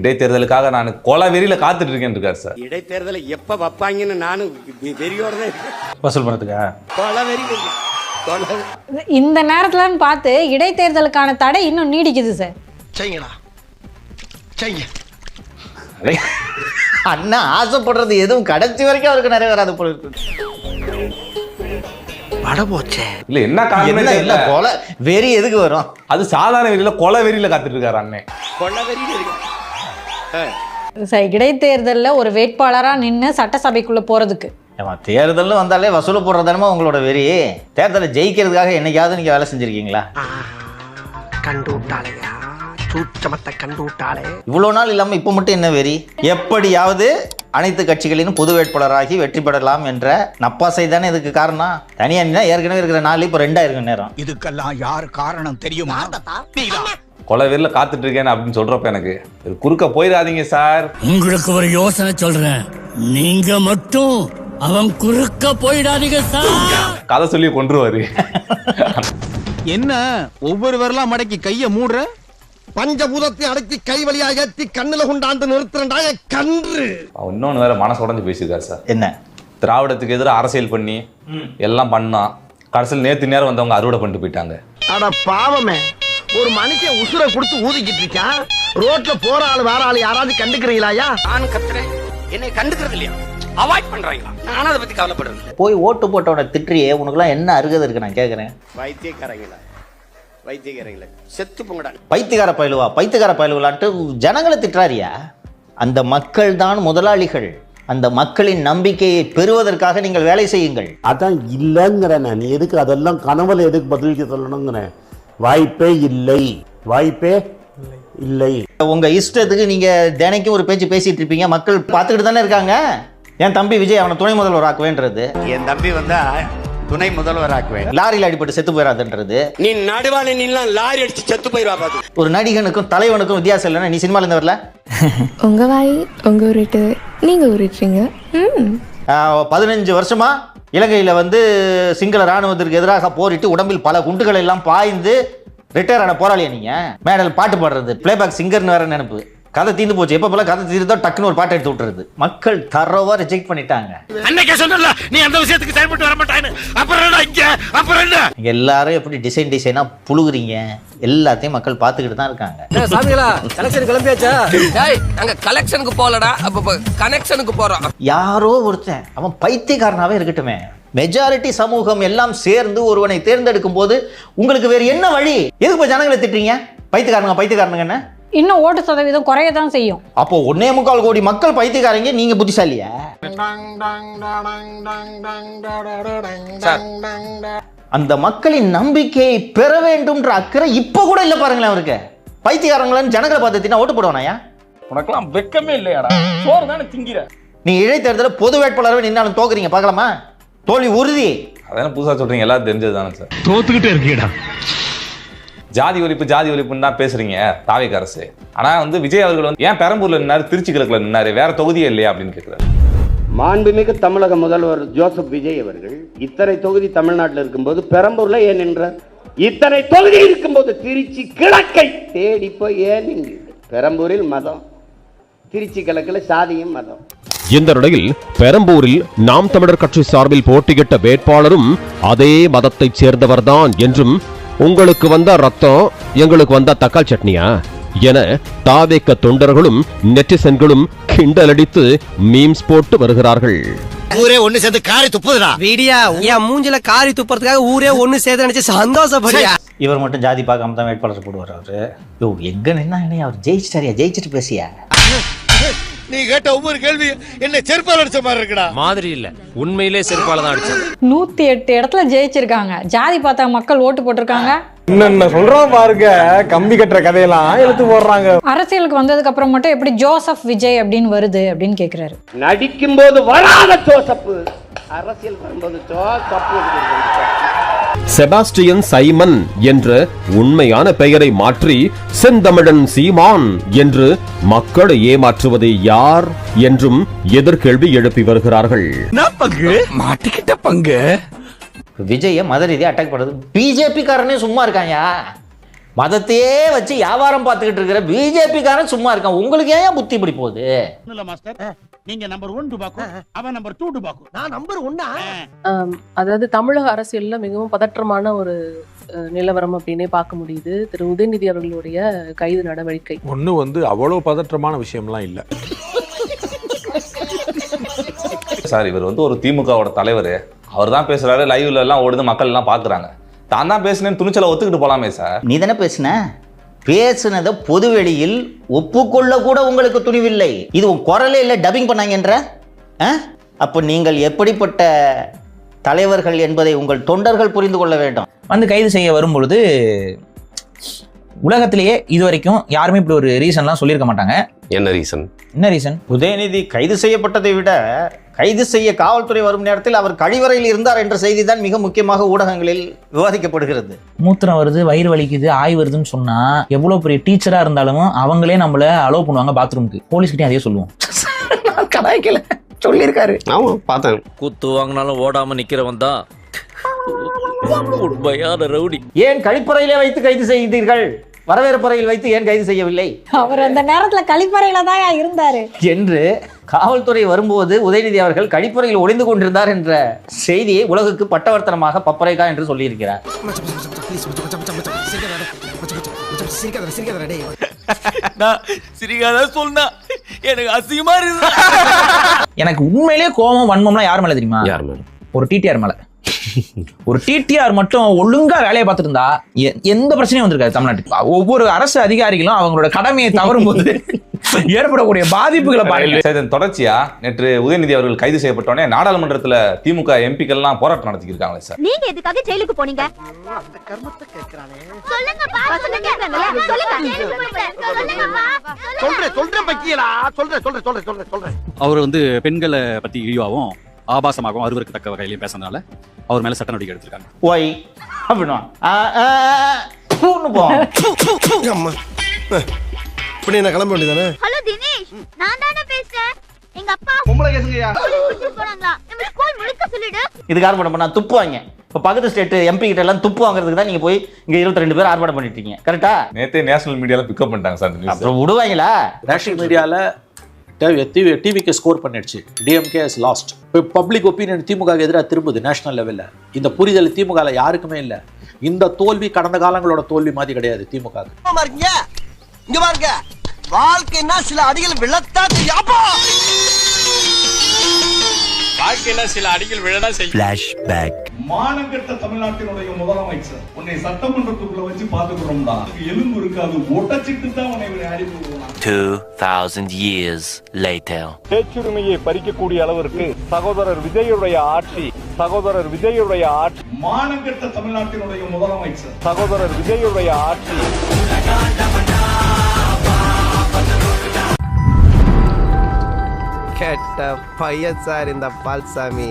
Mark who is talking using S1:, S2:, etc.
S1: இடைத்தேர்தலுக்காக நான் கொலை வெறியில காத்துட்டு இருக்கேன் இருக்காரு சார்.
S2: இடைத்தேர்தலை எப்ப வைப்பாங்கன்னு நானும் வெறியோட தான் இருக்கேன்.
S3: வசூல் பண்ணதுக்கா
S2: கொலை வெறி.
S4: இந்த நேரத்துலன்னு பார்த்து இடைத்தேர்தலுக்கான தடை இன்னும் நீடிக்குது சார்.
S2: செய்யுங்கடா செய்யுங்க.
S5: அண்ணா ஆசைப்படுறது எதுவும் கடைசி வரைக்கும் அவருக்கு நிறைவேறாது போல இருக்கு.
S2: பட போச்சே.
S1: இல்ல என்ன காரணம்
S5: இல்ல கொலை வெறி எதுக்கு வரும்?
S1: அது சாதாரண வெறியில கொலை வெறியில காத்துட்டு இருக்காரு அண்ணன்.
S2: கொலை வெறி இருக்கு.
S4: இடைத்தேர்தல்ல ஒரு வேட்பாளரா நின்று சட்டசபைக்குள்ள போறதுக்கு
S5: தேர்தல்னு வந்தாலே வசூல் போடுறதானமா உங்களோட வெறி. தேர்தலை ஜெயிக்கிறதுக்காக என்னைக்காவது நீங்க வேலை செஞ்சிருக்கீங்களா?
S2: கண்டு விட்டாளையா, சூச்சமத்தை கண்டு விட்டாளே.
S5: இவ்வளவு நாள் இல்லாம இப்ப மட்டும் என்ன வெறி? எப்படியாவது அனைத்து கட்சிகளிலும் பொது வேட்பாளராகி வெற்றி பெறலாம் என்ற நப்பாசை தானே இதுக்கு காரணம். தனியா ஏற்கனவே இருக்கிற 4 இப்போ 2 இருக்கும் நேரம்.
S6: இதுக்கெல்லாம் யார் காரணம் தெரியுமா?
S1: கொலை வெறியில காத்துட்டு இருக்கேன் அப்படின்னு சொல்றப்ப எனக்கு குறுக்க போயிடாதீங்க சார்.
S7: உங்களுக்கு ஒரு யோசனை சொல்றேன், நீங்க மட்டும் அவன் குறுக்க போயிடாதீங்க சார்.
S1: கதை சொல்லி கொன்றுவாரு.
S6: என்ன ஒவ்வொரு வரலாம் மடக்கி கைய மூடுற?
S2: பஞ்சபூதத்தை அடக்கி கை வழியா ஏத்தி கண்ணுல கொண்டாந்து நிறுத்துறா கன்று.
S1: இன்னொன்னு வேற மனசு உடஞ்சு பேசியிருக்காரு சார்.
S5: என்ன
S1: திராவிடத்துக்கு எதிராக அரசியல் பண்ணி எல்லாம் பண்ணா கடைசியில் நேத்து நேரம் வந்தவங்க அறுவடை பண்ணிட்டு போயிட்டாங்க.
S2: அட பாவமே, ஒரு மனுஷன் உசுரை கொடுத்து ஊதிக்கிட்டு இருக்கான். ரோட்ல போற ஆளு வேற ஆளு யாராவது கண்டுக்கிறீங்களாயா? நான் கத்துறேன், என்னை கண்டுக்கிறது இல்லையா? அவாய்ட் பண்றாங்களா? நானும் அதை பத்தி கவலைப்படுறேன்.
S5: போய் ஓட்டு போட்டவனை திட்டுறியே, உனக்குலாம் என்ன அருகதை இருக்கு நான் கேட்கறேன்.
S2: வைத்தியக்காரங்களா வைத்தியக்காரங்களா செத்து போங்கடா.
S5: பைத்தியக்கார பயலுவான்ட்டு ஜனங்களை திட்டுறாரியா? அந்த மக்கள் தான் முதலாளிகள். அந்த மக்களின் நம்பிக்கையை பெறுவதற்காக நீங்கள் வேலை செய்யுங்கள்.
S8: அதான் இல்லைங்கிறேன் நான். எதுக்கு அதெல்லாம் கனவுல எதுக்கு பதிலுக்கு சொல்லணுங்கிறேன். வாய்ப்பே இல்லை.
S5: உங்க இஷ்டத்துக்கு நீங்க தினைக்கும் ஒரு பேச்சு பேசிட்டு இருப்பீங்க. மக்கள் பார்த்துக்கிட்டு தானே இருக்காங்க. என் தம்பி விஜய் அவனை துணை முதல்வர் ஆக்குவேன்றது.
S2: என் தம்பி வந்தா துணை முதல்வர் ஆக்குவேன்.
S5: லாரியில் அடிபட்டு செத்து போயிடாதுன்றது.
S2: நீ நடுவான நீலாம் லாரி அடிச்சு செத்து போயிடுவா பாத்து.
S5: ஒரு நடிகனுக்கும் தலைவனுக்கும் வித்தியாசம் இல்லைன்னா நீ சினிமால இருந்து வரல.
S9: உங்க வாய் உங்க ஊருட்டு நீங்க ஊருட்டுறீங்க.
S5: 15 வருஷமா இலங்கையில சிங்கள ராணுவத்திற்கு எதிராக போரிட்டு உடம்பில் பல குண்டுகள் எல்லாம் பாய்ந்து ரிட்டையர் ஆன போராளியா நீங்க? மேடல் பாட்டு பாடுறது, பிளேபேக் சிங்கர்னு வேற நினைப்பு. கதை தீர்ந்து போச்சு. எப்ப போல கதை தீர்ந்தோ டக்குன்னு ஒரு பாட்டு எடுத்து விட்டுறது. மக்கள் தரோவா ரிஜெக்ட் பண்ணிட்டாங்க.
S6: அன்னைக்கே சொன்னல நீ அந்த விஷயத்துக்கு செயல்பட்டு வர மாட்டான்னு. அப்புறம் என்ன
S5: எல்லாரும் எப்படி டிசைனா புழுகுறீங்க? எல்லாத்தையும் மக்கள் பார்த்துக்கிட்டு தான் இருக்காங்க.
S2: சாமிகளா கலெக்ஷன் கிளம்பியாச்சா? டேய் நாங்க கலெக்ஷனுக்கு போலடா, அப்ப கனெக்ஷனுக்கு போறோம்.
S5: யாரோ ஒருத்தன் அவன் பைத்தியக்காரனாவே இருக்கட்டுமே. மெஜாரிட்டி சமூகம் எல்லாம் சேர்ந்து ஒருவனை தேர்ந்தெடுக்கும் போது உங்களுக்கு வேற என்ன வழி? எதுக்கு போய் ஜனங்களை திட்டுறீங்க? பைத்தியக்காரனுங்க என்ன?
S4: இன்னும் ஓட்டு சதவீதம் குறையதான் செய்யும்.
S5: அப்போ 1.25 கோடி மக்கள் பைத்தியக்காரங்க, நீங்க புத்திசாலியா? அந்த மக்களின் நம்பிக்கையை பெற வேண்டும்ன்ற அக்கறை இப்ப கூட இல்ல பாருங்களேன் அவருக்கு. பைத்தியக்காரங்களான்னு ஜனங்களை பார்த்து ஓட்டு போடுவானாயா?
S3: உனக்கெல்லாம் வெக்கமே இல்லையாடா? சோறு தானே திங்கிற.
S5: நீ இடைத்தேர்தலில் பொது வேட்பாளராக நின்னாலும் தோக்குறீங்க, பார்க்கலாமா? தோல்வி உறுதி.
S1: அதான் புதுசா சொல்றீங்க, எல்லாரும் தெரிஞ்சது தானே சார்.
S6: தோத்துக்கிட்டே இருக்கீடா.
S1: ஜாதி ஒழிப்புன்னு தான் பேசுறீங்க தாவேக அரசு. ஆனா விஜய் அவர்கள் ஏன் பெரம்பூர்ல நின்னாரு, திருச்சி கிழக்குல நின்னாரு, வேற தொகுதியே இல்லையா அப்படின்னு கேட்கிறாரு.
S2: மாண்புமிகு தமிழக முதல்வர் ஜோசப் விஜய் அவர்கள் இத்தனை தொகுதி தமிழ்நாட்டில் இருக்கும்போது பெரம்பூர்ல ஏன் நின்றார்? இத்தனை தொகுதி இருக்கும்போது திருச்சி கிழக்கை தேடி போய் ஏன் நின்று? பெரம்பூரில் மதம், திருச்சி கிழக்குல சாதியும் மதம்.
S10: இந்த நிலையில் பெரம்பூரில் நாம் தமிழர் கட்சி சார்பில் போட்டியிட்ட வேட்பாளரும் அதே மதத்தைச் சேர்ந்தவர்தான் என்றும், உங்களுக்கு வந்த ரத்தம் எங்களுக்கு வந்த தக்காளி சட்னியா என தாவேக தொண்டர்களும் நெட்டிசன்களும் கிண்டலடித்து மீம்ஸ் போட்டு வருகிறார்கள்.
S6: ஊரே ஒண்ணு சேர்ந்து காரி துப்புதுடா.
S2: வீடியா என் மூஞ்சில காரி துப்புறதுக்காக ஊரே ஒண்ணு சேர்ந்து நினைச்சு சந்தோஷப்படியா.
S5: இவர் மட்டும் ஜாதி பார்க்காம தான் வேட்பாளர் போடுவார் அவரு. யோ எங்க நின்னா அவர் ஜெயிச்சிட்டாரியா? ஜெயிச்சிட்டு பேசியா?
S6: நீ கேட்ட ஒவ்வொரு கேள்வி என்ன செருப்பால அடிச்ச மாதிரி இருக்குடா.
S7: மாதிரி இல்ல, உண்மையிலே செருப்பால தான் அடிச்சது.
S4: 108 இடத்துல ஜெயிச்சிருக்காங்க. ஜாதி பார்த்தா மக்கள் ஓட்டு போட்டிருக்காங்க.
S3: என்ன சொல்றோம் பாருங்க, கம்பி கட்டுற கதையெல்லாம் எடுத்து போடுறாங்க.
S4: அரசியலுக்கு வந்ததுக்கு அப்புறம் மட்டும் எப்படி ஜோசப் விஜய் அப்படின்னு வருது அப்படின்னு கேக்குறாரு.
S2: நடிக்கும் போது வராத ஜோசப், அரசியல் வரும்போது
S10: செபாஸ்டியன் சைமன் என்ற உண்மையான பெயரை மாற்றி செந்தமிழன் சீமான் என்று மக்களை ஏமாற்றுவது யார் என்றும் எதிர்கேள்வி எழுப்பி வருகிறார்கள்.
S6: மாட்டிக்கிட்ட பங்கு.
S5: விஜய மத ரீதியா அட்டாக் பண்றது பிஜேபி காரனே சும்மா இருக்காங்க. மதத்தையே வச்சு வியாபாரம் பார்த்துக்கிட்டு இருக்கிற பிஜேபிக்காரன் சும்மா இருக்கான். உங்களுக்கு ஏன் புத்தி இப்படி போகுது?
S6: இல்ல மாஸ்டர், நீங்க நம்பர் 1 டுபாக்கு, அவன் நம்பர் 2 டுபாக்கு. நான் நம்பர் 1.
S11: அதாவது தமிழக அரசியல்ல மிகவும் பதற்றமான ஒரு நிலவரம் அப்படின்னே பார்க்க முடியுது. திரு உதயநிதி அவர்களுடைய கைது நடவடிக்கை
S3: ஒண்ணு அவ்வளவு பதற்றமான விஷயம்லாம் இல்ல
S1: சார். இவர் வந்து ஒரு திமுகவோட தலைவர், அவர் தான் பேசுறாரு, லைவ்ல எல்லாம் ஓடுது, மக்கள் எல்லாம் பாக்குறாங்க. தான் தான் பேசுனேன்னு துணிச்சலை ஒத்துக்கிட்டு போலாமே சார்.
S5: நீ தானே பேசுனதை பொதுவெளியில் ஒப்புக்கொள்ள கூட உங்களுக்கு துணிவில்லை. இது உன் குரலே இல்லை, டப்பிங் பண்ணாங்கன்ற. அப்போ நீங்கள் எப்படிப்பட்ட தலைவர்கள் என்பதை உங்கள் தொண்டர்கள் புரிந்து கொள்ள வேண்டும்.
S12: வந்து கைது செய்ய வரும்பொழுது உலகத்திலேயே இது வரைக்கும் யாருமே இப்படி ஒரு ரீசன்லாம் சொல்லியிருக்க மாட்டாங்க.
S6: என்ன ரீசன்?
S5: உதயநிதி கைது செய்யப்பட்டதை விட கைது செய்ய காவல்துறை வரும் நேரத்தில் அவர் கழிவறையில் இருந்தார் என்ற செய்தி தான் மிக முக்கியமாக ஊடகங்களில் விவாதிக்கப்படுகிறது.
S12: மூத்திரம் வருது, வயிறு வலிக்குது, ஆய் வருதுன்னு சொன்னா எவ்வளவு பெரிய டீச்சரா இருந்தாலும் அவங்களே நம்மள அலோவ் பண்ணுவாங்க பாத்ரூமுக்கு. போலீஸ்கிட்டே அதே சொல்லுவோம். கலாய்க்கல, சொல்லியிருக்காரு.
S6: ஆமா பார்த்தேன்.
S7: குத்து வாங்கினாலும் ஓடாம நிக்கிறவன் தான் உண்மையான ரவுடி.
S5: ஏன் கழிப்பறையிலே வைத்து கைது செய்தீர்கள், வரவேற்பறையில் வைத்து ஏன் கைது செய்யவில்லை?
S4: அவர் அந்த நேரத்துல கழிப்பறையில தான் இருந்தாரு
S5: என்று காவல்துறை வரும்போது உதயநிதி அவர்கள் கழிப்பறையில் ஒளிந்து கொண்டிருந்தார் என்ற செய்தியை உலகுக்கு பட்டவர்த்தனமாக பப்பரைக்கா என்று சொல்லியிருக்கிறார்.
S12: எனக்கு உண்மையிலேயே கோபம் வன்மம்லாம் யார் மேல தெரியுமா? ஒரு டிடிஆர் மேல. ஒரு டிடிஆர் மட்டும் ஒழுங்கா வேலையை பார்த்துட்டு இருந்தா எந்த பிரச்சனையும் வந்திருக்காது தமிழ்நாட்டுக்கு. ஒவ்வொரு அரசு அதிகாரிகளும் அவங்களோட கடமையை தவறும் போது ஏற்படக்கூடிய பாதிப்புகளை பாருங்க.
S1: தொடர்ச்சியா நேற்று உதயநிதி அவர்கள் கைது செய்யப்பட்டோடனே நாடாளுமன்றத்துல திமுக எம்பிக்கள் எல்லாம் போராட்டம் நடத்திருக்காங்களே சார்.
S13: நீங்க எதுக்காக ஜெயிலுக்கு போனீங்க?
S14: அவர் வந்து பெண்களை பத்தி இழிவாகவும் ஆபாசமாகவும் அருவருக்கு தக்க வகையிலையும் பேசுறதுனால அவர் மேல சட்ட நடவடிக்கை எடுத்திருக்காங்க.
S5: ஒய் அப்படின்னா
S6: கிளம்ப வேண்டியதானே?
S13: ஹலோ தினேஷ், நான் தானே பேசுறேன். எங்க அப்பா பொம்பளை கேசுங்கயா போறாங்களா? நம்ம ஸ்கூல் முழுக்க சொல்லிடு.
S5: இதுக்கு ஆர்ப்பாட்டம் பண்ணா துப்புவாங்க. இப்போ பக்கத்து ஸ்டேட் எம்பி கிட்ட எல்லாம் துப்பு வாங்குறதுக்கு தான் நீங்க போய் இங்க 22 பேர் ஆர்ப்பாட்டம் பண்ணிட்டு இருக்கீங்க. கரெக்டா?
S1: நேத்தே நேஷனல் மீடியால பிக்கப் பண்ணிட்டாங்க சார்.
S5: அப்புறம் விடுவாங்களா?
S14: நேஷனல் மீடியால டிவிக்கு ஸ்கோர் பண்ணிடுச்சு. DMK has lost. Public opinion திமுக எதிராக திரும்புது நேஷனல் லெவல்ல. இந்த புரிதல் திமுக யாருக்குமே இல்ல. இந்த தோல்வி கடந்த காலங்களோட தோல்வி மாதிரி கிடையாது திமுக.
S6: இங்க பாருங்க, வாழ்க்கைன்னா சில அடிகள் விழத்தான் செய்யும். வாழ்க்கையில சில அடிகள் விழதா செய்யும். ஃபிளாஷ்பேக்.
S15: மானங்கெட்ட தமிழ்நாட்டினுடைய முதலமைச்சர் உன்னை சட்டமன்றத்துக்குள்ள வச்சு பாத்துக்கிறோம்டா, எலும்பு இருக்காது, ஒட்டச்சிட்டு தான் உன்னை அடிப்போம்.
S6: 2000 years later.
S3: பேச்சுரிமையை பறிக்கக்கூடிய அளவிற்கு சகோதரர் விஜயுடைய ஆட்சி
S15: மானங்கெட்ட தமிழ்நாட்டினுடைய முதலமைச்சர்
S3: சகோதரர் விஜயுடைய ஆட்சி.
S6: கேட்ட பையன் சார் இந்த பால்சாமி.